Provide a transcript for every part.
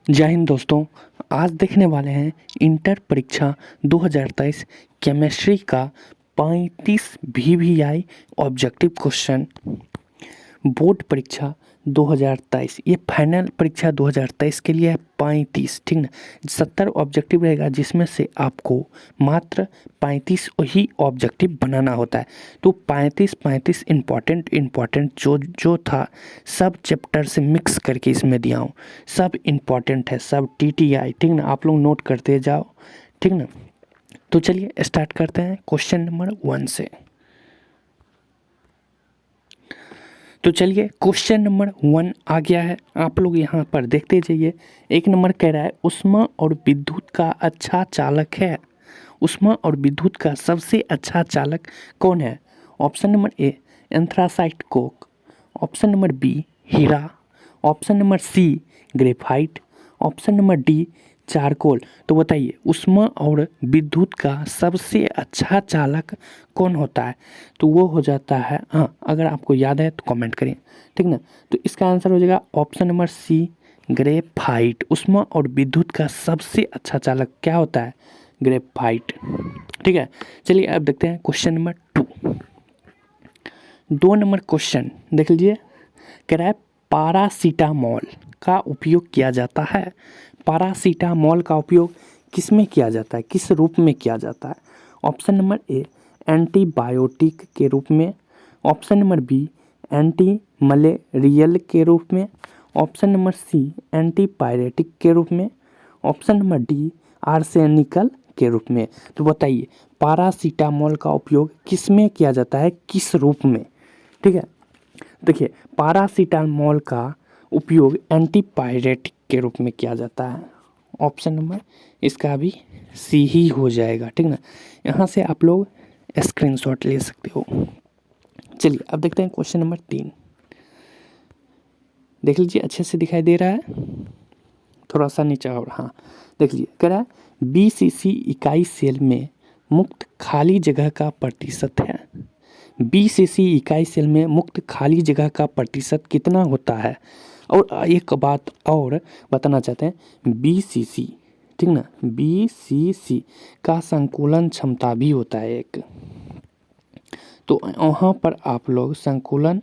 जय हिंद दोस्तों। आज देखने वाले हैं इंटर परीक्षा 2023 केमिस्ट्री का 35 VVI ऑब्जेक्टिव क्वेश्चन। बोर्ड परीक्षा 2023 ये फाइनल परीक्षा 2023 के लिए है 35, ठीक ना। 70 ऑब्जेक्टिव रहेगा जिसमें से आपको मात्र 35 ही ऑब्जेक्टिव बनाना होता है। तो 35 इम्पॉर्टेंट जो था सब चैप्टर से मिक्स करके इसमें दिया हूँ। सब इम्पॉर्टेंट है, सब TTI, ठीक ना। आप लोग नोट करते जाओ, ठीक ना। तो चलिए स्टार्ट करते हैं क्वेश्चन नंबर 1 से। तो चलिए क्वेश्चन नंबर 1 आ गया है, आप लोग यहाँ पर देखते जाइए। 1 नंबर कह रहा है ऊष्मा और विद्युत का अच्छा चालक है। ऊष्मा और विद्युत का सबसे अच्छा चालक कौन है? Option number A anthracite coke, option number B हीरा, option number C graphite, option number D charcoal. तो बताइए ऊष्मा और विद्युत का सबसे अच्छा चालक कौन होता है? तो वो हो जाता है, हाँ अगर आपको याद है तो कमेंट करें, ठीक ना। तो इसका आंसर हो जाएगा ऑप्शन नंबर सी ग्रेफाइट। ऊष्मा और विद्युत का सबसे अच्छा चालक क्या होता है? ग्रेफाइट, ठीक है। चलिए अब देखते हैं क्वेश्चन नंबर 2। 2 नंबर क्वेश्चन देख लीजिए, कह रहा है पारासीटामोल का उपयोग किया जाता है। पारासीटामोल का उपयोग किस में किया जाता है, किस रूप में किया जाता है? ऑप्शन नंबर ए एंटीबायोटिक के रूप में, option number B antimalarial के रूप में, ऑप्शन नंबर सी एंटीपायरेटिक के रूप में, ऑप्शन नंबर डी आर्सेनिकल के रूप में। तो बताइए पारासीटामोल का उपयोग किस में किया जाता है, किस रूप में? ठीक है, देखिए पारासीटामोल का उपयोग एंटीपायरेटिक के रूप में किया जाता है। ऑप्शन नंबर इसका भी सी ही हो जाएगा, ठीक ना। यहाँ से आप लोग स्क्रीनशॉट ले सकते हो। चलिए अब देखते हैं क्वेश्चन नंबर 3। देख लीजिए अच्छे से दिखाई दे रहा है, थोड़ा सा नीचे और, हाँ देख लीजिए। कह रहा है BCC इकाई सेल में मुक्त खाली जगह का प्रतिशत है। BCC इकाई सेल में मुक्त खाली जगह का प्रतिशत कितना होता है? और एक बात और बताना चाहते हैं, BCC, ठीक ना, BCC का संकुलन क्षमता भी होता है एक। तो वहाँ पर आप लोग संकुलन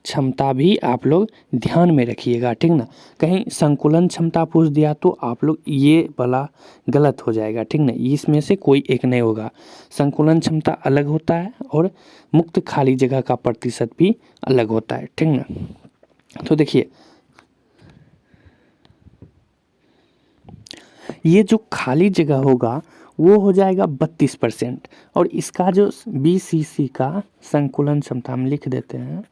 क्षमता भी आप लोग ध्यान में रखिएगा, ठीक ना। कहीं संकुलन क्षमता पूछ दिया तो आप लोग ये वाला गलत हो जाएगा, ठीक ना। इसमें से कोई एक नहीं होगा। संकुलन क्षमता अलग होता है और मुक्त खाली जगह का प्रतिशत भी अलग होता है, ठीक ना। तो देखिए ये जो खाली जगह होगा वो हो जाएगा 32%, और इसका जो BCC का संकुलन क्षमता हम लिख देते हैं,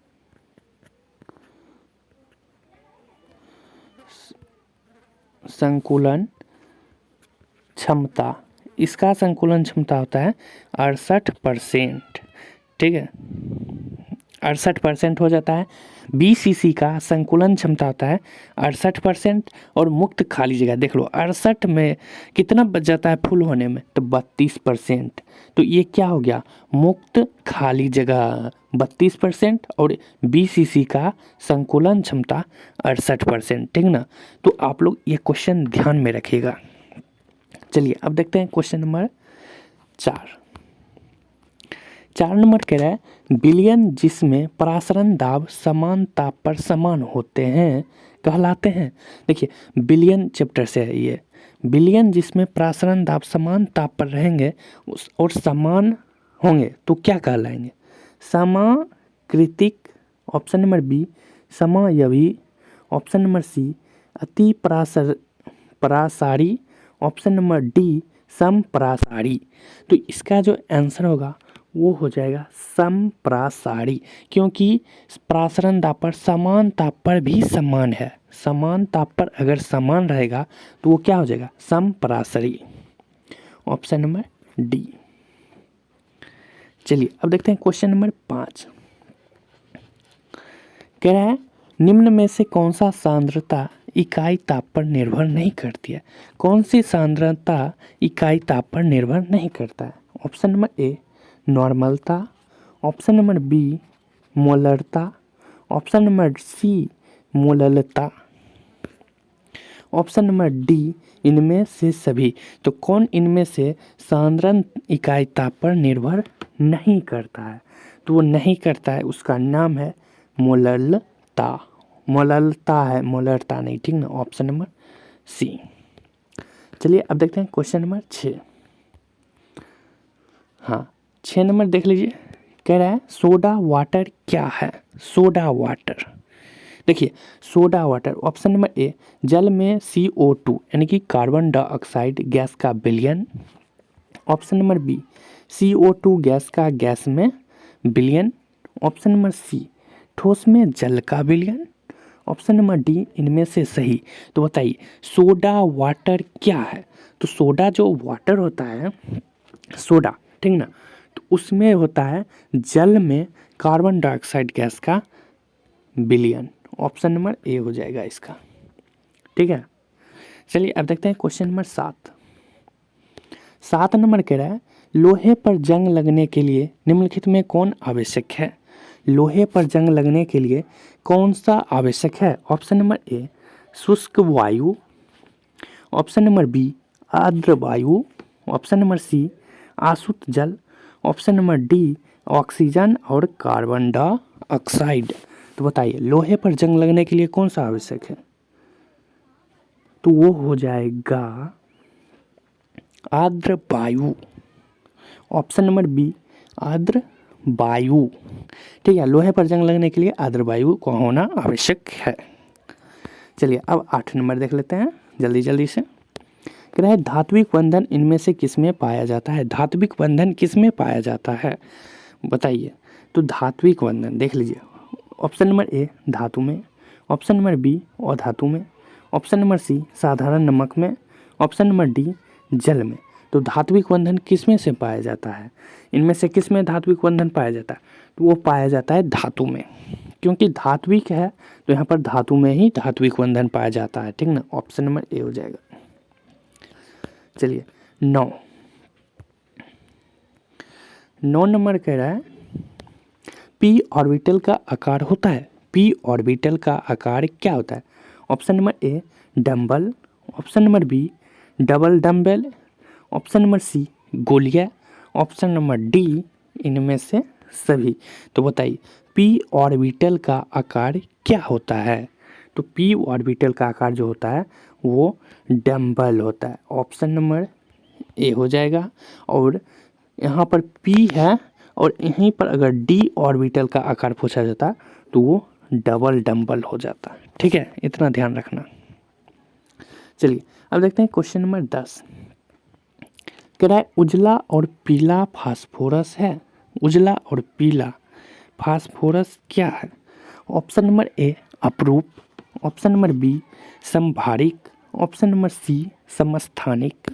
संकुलन क्षमता, इसका संकुलन क्षमता होता है 68%, ठीक है। 68% हो जाता है। BCC का संकुलन क्षमता होता है 68%, और मुक्त खाली जगह देख लो 68 में कितना बच जाता है फुल होने में, तो 32%। तो ये क्या हो गया, मुक्त खाली जगह 32% और BCC का संकुलन क्षमता 68%, ठीक ना। तो आप लोग ये क्वेश्चन ध्यान में रखिएगा। चलिए अब देखते हैं क्वेश्चन नंबर 4। 4 नंबर कह रहा है विलयन जिसमें परासरण दाब समान ताप पर समान होते हैं कहलाते हैं। देखिए विलयन चैप्टर से है ये। विलयन जिसमें परासरण दाब समान ताप पर रहेंगे और समान होंगे तो क्या कहलाएंगे? समाकृतिक, ऑप्शन नंबर बी समायवी, ऑप्शन नंबर सी अति परासारी, ऑप्शन नंबर डी समपरासारी। तो इसका जो आंसर होगा वो हो जाएगा समपरासारी, क्योंकि परासरण दाब पर समान ताप पर भी समान है। समान ताप पर अगर समान रहेगा तो वो क्या हो जाएगा, समपरासारी। Option number D. चलिए अब देखते हैं क्वेश्चन नंबर 5। कह रहा है निम्न में से कौन सा सांद्रता इकाई ताप पर निर्भर नहीं करती है? कौन सी सांद्रता इकाई ताप पर निर्भर नहीं करता है? ऑप्शन नंबर ए नॉर्मलता, ऑप्शन नंबर बी मोलरता, ऑप्शन नंबर सी मोललता। ऑप्शन नंबर डी, इनमें से सभी। तो कौन इनमें से सांद्रण इकाई ताप पर निर्भर नहीं करता है? तो वो नहीं करता है, उसका नाम है मोलरता। मोलरता है, मोलरता नहीं, ठीक ना। Option number C. चलिए अब देखते हैं क्वेश्चन नंबर 6। हाँ, 6 नंबर देख लीजिए। कह रहा है सोडा वाटर क्या है? सोडा वाटर, देखिए सोडा वाटर, ऑप्शन नंबर ए, जल में CO2 यानी कि कार्बन डाइऑक्साइड गैस का विलयन। Option number B, CO2 gas का गैस में विलयन। ऑप्शन नंबर सी, ठोस में जल का विलयन। ऑप्शन नंबर डी, इनमें से सही। तो बताइए सोडा वाटर क्या है? तो सोडा जो वाटर होता है, सोडा, ठीक ना, तो उसमें होता है जल में कार्बन डाइऑक्साइड गैस का विलयन। ऑप्शन नंबर ए हो जाएगा इसका, ठीक है। चलिए अब देखते हैं क्वेश्चन नंबर 7। 7 नंबर कह रहा है लोहे पर जंग लगने के लिए निम्नलिखित में कौन आवश्यक है? लोहे पर जंग लगने के लिए कौन सा आवश्यक है? ऑप्शन नंबर ए, शुष्क वायु। ऑप्शन नंबर बी, आर्द्र वायु। ऑप्शन नंबर सी, आसुत जल। ऑप्शन नंबर डी, ऑक्सीजन और कार्बन डाइऑक्साइड। तो बताइए लोहे पर जंग लगने के लिए कौन सा आवश्यक है? तो वो हो जाएगा आर्द्र वायु। ऑप्शन नंबर बी, आर्द्र वायु, ठीक है। लोहे पर जंग लगने के लिए आर्द्र वायु को होना आवश्यक है। चलिए अब 8 नंबर देख लेते हैं जल्दी जल्दी से। कह रहा है धात्विक बंधन इनमें से किसमें पाया जाता है? धात्विक बंधन किसमें पाया जाता है बताइए। तो धात्विक बंधन देख लीजिए, ऑप्शन नंबर ए, धातु में। ऑप्शन नंबर बी, अधातु में। ऑप्शन नंबर सी, साधारण नमक में। ऑप्शन नंबर डी, जल में। तो धात्विक बंधन किस में से पाया जाता है? इनमें से किस में धात्विक बंधन पाया जाता है? तो वो पाया जाता है धातु में, क्योंकि धात्विक है तो यहाँ पर धातु में ही धात्विक बंधन पाया जाता है, ठीक ना। ऑप्शन नंबर ए हो जाएगा। चलिए 9 नंबर कह रहा है पी ऑर्बिटल का आकार होता है। पी ऑर्बिटल का आकार क्या होता है? Option number A, dumbbell. Option number B, double dumbbell. Option number C, गोलिया। ऑप्शन नंबर डी, इनमें से सभी। तो बताइए पी ऑर्बिटल का आकार क्या होता है? तो पी ऑर्बिटल का आकार जो होता है वो डंबल होता है। ऑप्शन नंबर ए हो जाएगा। और यहाँ पर पी है और यहीं पर अगर डी ऑर्बिटल का आकार पूछा जाता तो वो डबल डंबल हो जाता, ठीक है, इतना ध्यान रखना। चलिए अब देखते हैं क्वेश्चन नंबर 10। कह रहा है उजला और पीला फास्फोरस है। उजला और पीला फास्फोरस क्या है? ऑप्शन नंबर ए, अपरूप। ऑप्शन नंबर बी, समभारिक। ऑप्शन नंबर सी, समस्थानिक।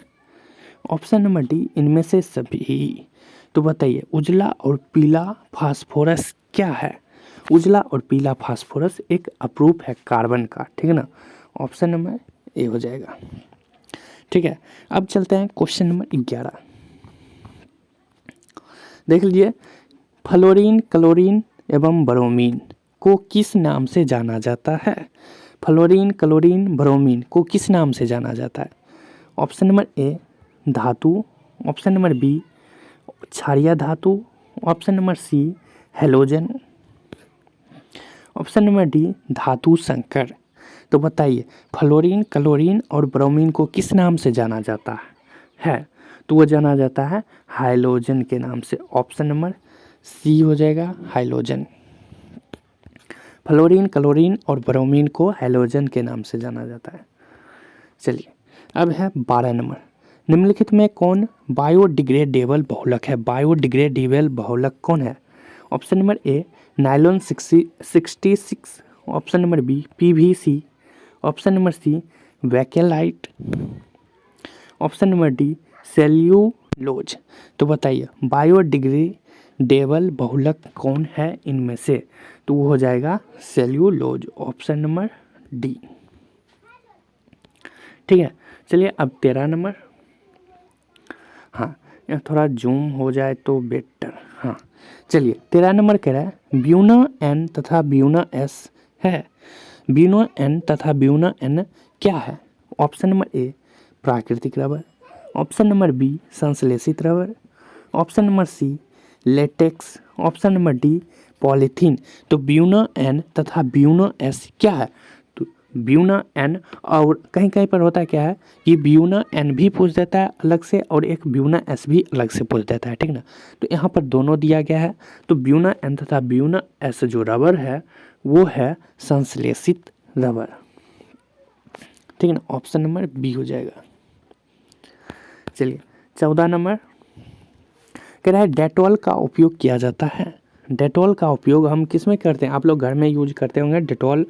ऑप्शन नंबर डी, इनमें से सभी। तो बताइए उजला और पीला फास्फोरस क्या है? उजला और पीला फास्फोरस एक अपरूप है कार्बन का, ठीक है ना। ऑप्शन नंबर ए हो जाएगा, ठीक है। अब चलते हैं क्वेश्चन नंबर 11। देख लीजिए फ्लोरीन, क्लोरीन एवं ब्रोमीन को किस नाम से जाना जाता है? फ्लोरीन, क्लोरीन, ब्रोमीन को किस नाम से जाना जाता है? ऑप्शन नंबर ए, धातु। ऑप्शन नंबर बी, क्षारीय धातु। Option number C, halogen. Option number D, धातु संकर। तो बताइए फ्लोरीन, क्लोरीन और ब्रोमीन को किस नाम से जाना जाता है? तो वो जाना जाता है हाइलोजन के नाम से। ऑप्शन नंबर सी हो जाएगा, हाइलोजन। फ्लोरीन, क्लोरीन और ब्रोमीन को हैलोजन के नाम से जाना जाता है। चलिए अब है 12 नंबर। निम्नलिखित में कौन बायोडिग्रेडेबल बहुलक है? बायोडिग्रेडेबल बहुलक कौन है? Option number A, nylon 66। Option number B, PVC। Option number C, Bakelite. Option number D, cellulose. तो बताइए बायोडिग्रेडेबल बहुलक कौन है इनमें से? तो वो हो जाएगा सेल्यूलोज। ऑप्शन नंबर डी, ठीक है। चलिए अब 13 नंबर। हाँ, यह थोड़ा जूम हो जाए तो बेटर। हाँ चलिए 13 नंबर कह रहा है ब्यूना N तथा ब्यूना S है। ब्यूना N तथा ब्यूना N क्या है? ऑप्शन नंबर ए प्राकृतिक रबर, ऑप्शन नंबर बी संश्लेषित rubber, option number C latex, option number D polythene. तो ब्यूनो एन तथा ब्यूनो एस क्या है? तो ब्यूनो एन और कहीं कहीं पर होता क्या है कि ब्यूनो एन भी पूछ देता है अलग से और एक ब्यूनो एस भी अलग से पूछ देता है, ठीक ना। तो यहाँ पर दोनों दिया गया है। तो ब्यूनो एन तथा ब्यूनो एस जो रबर है वो है संश्लेषित रबर, ठीक है ना। ऑप्शन नंबर बी हो जाएगा। चलिए 14 नंबर कह रहा है डेटॉल का उपयोग किया जाता है। डेटॉल का उपयोग हम किस में करते हैं? आप लोग घर में यूज करते होंगे डेटॉल,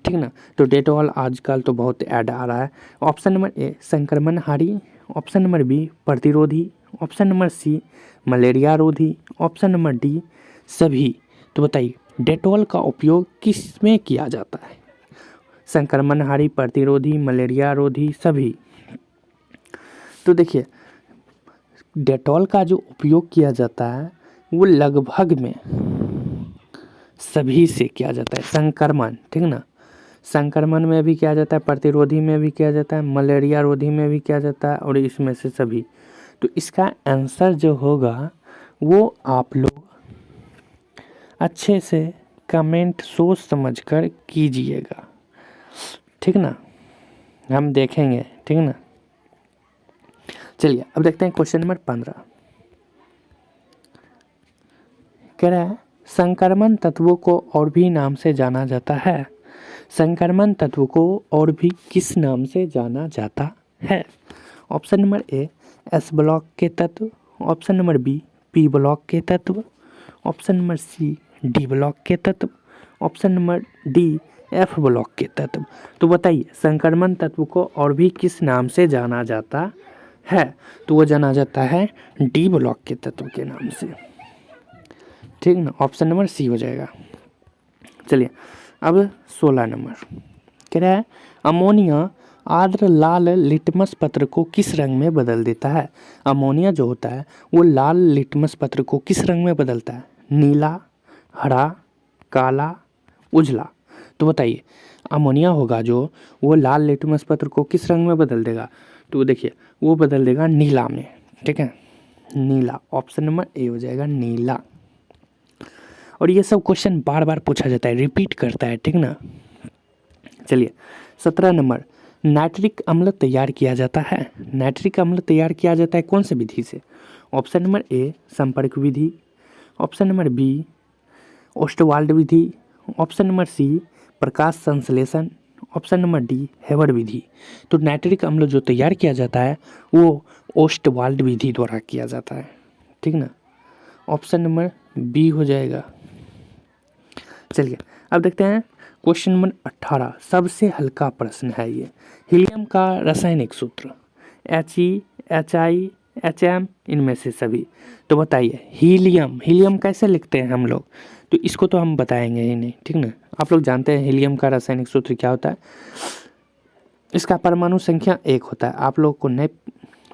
ठीक ना। तो डेटॉल आजकल तो बहुत ऐड आ रहा है। ऑप्शन नंबर ए संक्रमणहारी, ऑप्शन नंबर बी प्रतिरोधी, ऑप्शन नंबर सी मलेरिया रोधी, ऑप्शन नंबर डी सभी। तो बताइए डेटॉल का उपयोग किस में किया जाता है? संक्रमणहारी, प्रतिरोधी, मलेरिया रोधी, सभी। तो देखिए डेटॉल का जो उपयोग किया जाता है वो लगभग में सभी से किया जाता है। संक्रमण, ठीक ना, संक्रमण में भी किया जाता है, प्रतिरोधी में भी किया जाता है, मलेरिया रोधी में भी किया जाता है और इसमें से सभी। तो इसका आंसर जो होगा वो आप लोग अच्छे से कमेंट सोच समझकर कीजिएगा, ठीक ना, हम देखेंगे, ठीक ना। चलिए अब देखते हैं क्वेश्चन नंबर 15। कह रहा है संक्रमण तत्वों को और भी नाम से जाना जाता है। संक्रमण तत्व को और भी किस नाम से जाना जाता है? Option number A S block के तत्व, option number B P block के तत्व, option number C D block के तत्व, option number D F block के तत्व। तो बताइए संक्रमण तत्व को और भी किस नाम से जाना जाता है? तो वो जाना जाता है डी ब्लॉक के तत्व के नाम से, ठीक ना। ऑप्शन नंबर सी हो जाएगा। चलिए अब 16 नंबर कह रहा है अमोनिया आर्द्र लाल लिटमस पत्र को किस रंग में बदल देता है? अमोनिया जो होता है वो लाल लिटमस पत्र को किस रंग में बदलता है? नीला, हरा, काला, उजला। तो बताइए अमोनिया होगा जो वो लाल लिटमस पत्र को किस रंग में बदल देगा? तो देखिए वो बदल देगा नीला में, ठीक है, नीला। ऑप्शन नंबर ए हो जाएगा नीला। और ये सब क्वेश्चन बार बार पूछा जाता है, रिपीट करता है, ठीक ना। चलिए 17 नंबर नाइट्रिक अम्ल तैयार किया जाता है। नाइट्रिक अम्ल तैयार किया जाता है कौन से विधि से? ऑप्शन नंबर ए संपर्क विधि, ऑप्शन नंबर बी ओस्टवाल्ड विधि, ऑप्शन नंबर सी प्रकाश संश्लेषण, ऑप्शन नंबर डी हेबर विधि। तो नाइट्रिक अम्ल जो तैयार किया जाता है वो ओस्टवाल्ड विधि द्वारा किया जाता है, ठीक ना। ऑप्शन नंबर बी हो जाएगा। चलिए अब देखते हैं क्वेश्चन नंबर 18। सबसे हल्का प्रश्न है ये। हीलियम का रासायनिक सूत्र He, Hi, Hm, इनमें से सभी। तो बताइए हीलियम कैसे लिखते हैं हम लोग? तो इसको तो हम बताएंगे ही नहीं, ठीक ना। आप लोग जानते हैं हीलियम का रासायनिक सूत्र क्या होता है। इसका परमाणु संख्या 1 होता है, आप लोग को नहीं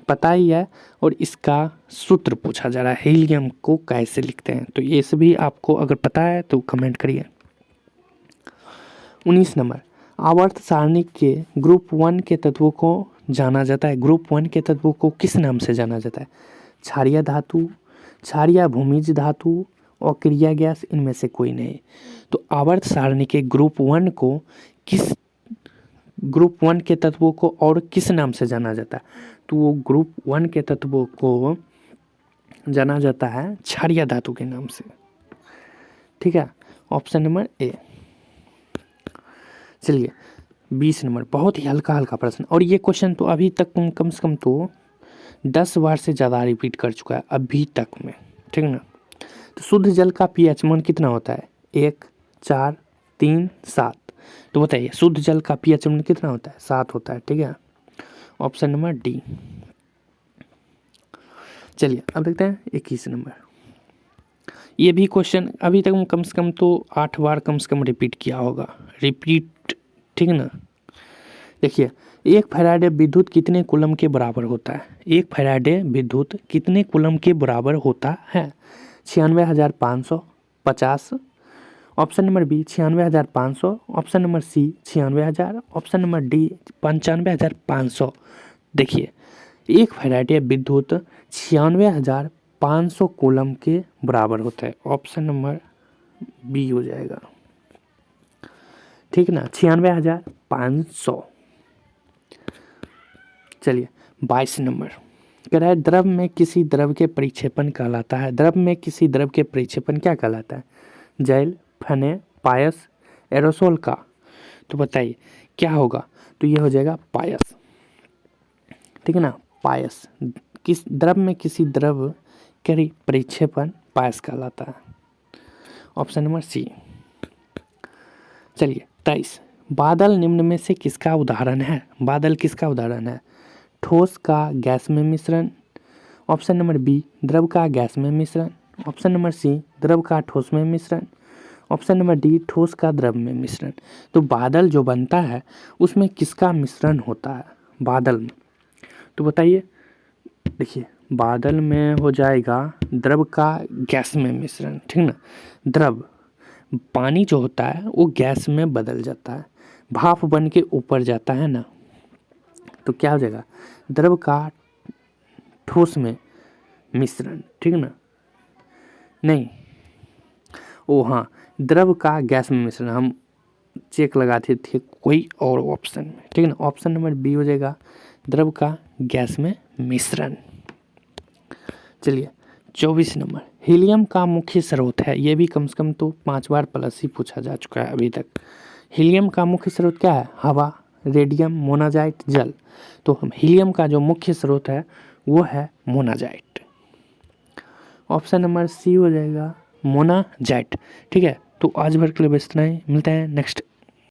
पता ही है। और इसका सूत्र पूछा जा रहा है हीलियम को कैसे लिखते हैं। तो ये सभी आपको अगर पता है तो कमेंट करिए। 19 नंबर आवर्त सारणी के ग्रुप 1 के तत्वों को जाना जाता है। ग्रुप 1 के तत्वों को किस नाम से जाना जाता है? क्षारीय धातु, क्षारीय भूमिज धातु और क्रिया गैस, इनमें से कोई नहीं। तो आवर्त सारणी के ग्रुप 1 को ग्रुप 1 के तत्वों को और किस नाम से जाना जाता है? तो वो ग्रुप 1 के तत्वों को जाना जाता है क्षारीय धातु के नाम से, ठीक है। ऑप्शन नंबर ए। चलिए 20 नंबर बहुत ही हल्का प्रश्न। और ये क्वेश्चन तो अभी तक कम से कम तो 10 बार से ज़्यादा रिपीट कर चुका है अभी तक में, ठीक ना। तो शुद्ध जल का pH मान कितना होता है? 1, 4, 3, 7। तो बताइए शुद्ध जल का pH मान कितना होता है? 7 होता है, ठीक है। Option number D. चलिए अब देखते हैं 21 नंबर। ये भी क्वेश्चन अभी तक कम से कम तो 8 बार कम से कम रिपीट किया होगा, रिपीट, ठीक ना। देखिए 1 फैराडे विद्युत कितने कूलम के बराबर होता है? 1 फैराडे विद्युत कितने कूलम के बराबर होता है? 96,550, option number B 96,500, option number C 96,000, option number D 95,500। देखिए, एक फैराड विद्युत 96,500 कूलम के बराबर होता है। ऑप्शन नंबर बी हो जाएगा, ठीक ना, 96,500। चलिए 22 नंबर कह रहा है द्रव में किसी द्रव के परिक्षेपण कहलाता है। द्रव में किसी द्रव के परिक्षेपण क्या कहलाता है? जैल, फने, पायस, एरोसोल का। तो बताइए क्या होगा? तो ये हो जाएगा पायस, ठीक है ना, पायस। किस द्रव में किसी द्रव के परिक्षेपण पायस कहलाता है। Option number C. चलिए 23, बादल निम्न में से किसका उदाहरण है? बादल किसका उदाहरण है? ठोस का गैस में मिश्रण, ऑप्शन नंबर बी द्रव का गैस में मिश्रण, ऑप्शन नंबर सी द्रव का ठोस में मिश्रण, ऑप्शन नंबर डी ठोस का द्रव में मिश्रण। तो बादल जो बनता है उसमें किसका मिश्रण होता है बादल में? तो बताइए, देखिए बादल में हो जाएगा द्रव का गैस में मिश्रण, ठीक ना। द्रव पानी जो होता है वो गैस में बदल जाता है, भाप बन के ऊपर जाता है ना, तो क्या हो जाएगा? द्रव का ठोस में मिश्रण, ठीक ना, नहीं, ओ हाँ, द्रव का गैस में मिश्रण। हम चेक लगाते थे कोई और ऑप्शन में, ठीक है ना। ऑप्शन नंबर बी हो जाएगा द्रव का गैस में मिश्रण। चलिए 24 नंबर, हीलियम का मुख्य स्रोत है। ये भी कम से कम तो 5 बार प्लस ही पूछा जा चुका है अभी तक। हीलियम का मुख्य स्रोत क्या है? हवा, रेडियम, मोनाजाइट, जल। तो हम हीलियम का जो मुख्य स्रोत है वो है मोनाजाइट। ऑप्शन नंबर सी हो जाएगा मोनाजाइट, ठीक है। तो आज भर के लिए बस इतना ही, मिलते हैं नेक्स्ट